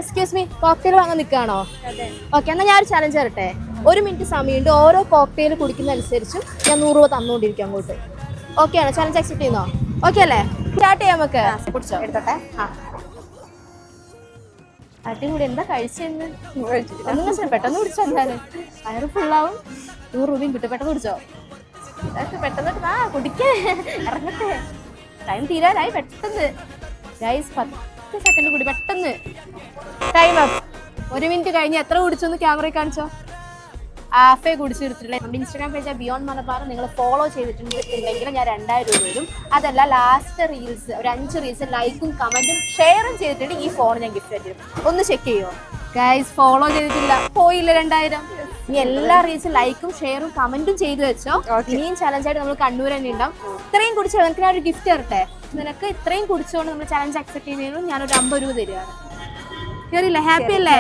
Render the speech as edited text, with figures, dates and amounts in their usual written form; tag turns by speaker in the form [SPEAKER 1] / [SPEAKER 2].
[SPEAKER 1] Excuse me, cocktail വാങ്ങാൻ നിൽക്കുകയാണോ? Okay, എന്നാൽ ഞാൻ ഒരു ചലഞ്ച് തരട്ടെ. 1 മിനിറ്റ് സമയമുണ്ട്. ഓരോ കോക്ടെയിൽ കുടിക്കുന്ന അനുസരിച്ചും ഞാൻ 100 രൂപ തന്നുകൊണ്ടിരിക്കും അങ്ങോട്ട്. ഓക്കെ ആണോ? ചലഞ്ച് അക്സെപ്റ്റ് ചെയ്യുന്നോ? ഓക്കെ അല്ലേ? സ്റ്റാർട്ട് ചെയ്യാം നമുക്ക്. കുടിച്ചോ, എടുത്തോട്ടെ. ആ, അടിപൊളി. എന്താ കഴിച്ചെന്ന് ഒന്നും പെട്ടെന്ന് കുടിച്ചോ. എന്തായാലും വയറ് ഫുള്ളാവും. 100 രൂപയും കിട്ടും. പെട്ടെന്ന് കുടിച്ചോ. പെട്ടെന്ന് കുടിക്കേ, ഇറങ്ങട്ടെ. ടൈം തീരാനായി. പെട്ടെന്ന് ഗൈസ്, 10 സെക്കൻഡ് കൂടി. പെട്ടെന്ന് ടൈം അപ്പ്. 1 മിനിറ്റ് കഴിഞ്ഞ് എത്ര കുടിച്ചൊന്ന് ക്യാമറയിൽ കാണിച്ചോ. ഹാഫേ കുടിച്ചെടുത്തിട്ടില്ല. നമ്മുടെ ഇൻസ്റ്റാഗ്രാം പേജ് ബിയോണ്ട് മലബാർ നിങ്ങൾ ഫോളോ ചെയ്തിട്ടുണ്ടെങ്കിൽ ഞാൻ 2000 രൂപ വരും. അതല്ല, ലാസ്റ്റ് റീൽസ് ഒരു 5 റീൽസ് ലൈക്കും കമന്റും ഷെയറും ചെയ്തിട്ടുണ്ടെങ്കിൽ ഈ ഫോൺ ഞാൻ ഗിഫ്റ്റ് തരും. ഒന്ന് ചെക്ക് ചെയ്യോ ഗൈസ്? ഫോളോ ചെയ്തിട്ടില്ല, പോയില്ല 2000. ഇനി എല്ലാ റീൽസും ലൈക്കും ഷെയറും കമന്റും ചെയ്തു വെച്ചോ. ഇനിയും ചലഞ്ചായിട്ട് നമ്മൾ കണ്ണൂർ തന്നെ ഉണ്ടാവും. ഇത്രയും കുടിച്ചോ, നിനക്ക് ഞാൻ ഒരു ഗിഫ്റ്റ് തരട്ടെ. നിനക്ക് ഇത്രയും കുടിച്ചുകൊണ്ട് നമ്മൾ ചലഞ്ച് അക്സെപ്റ്റ് ചെയ്യുന്നതിനും ഞാനൊരു 50 രൂപ തരികയാണ്. ഹാപ്പി അല്ലേ?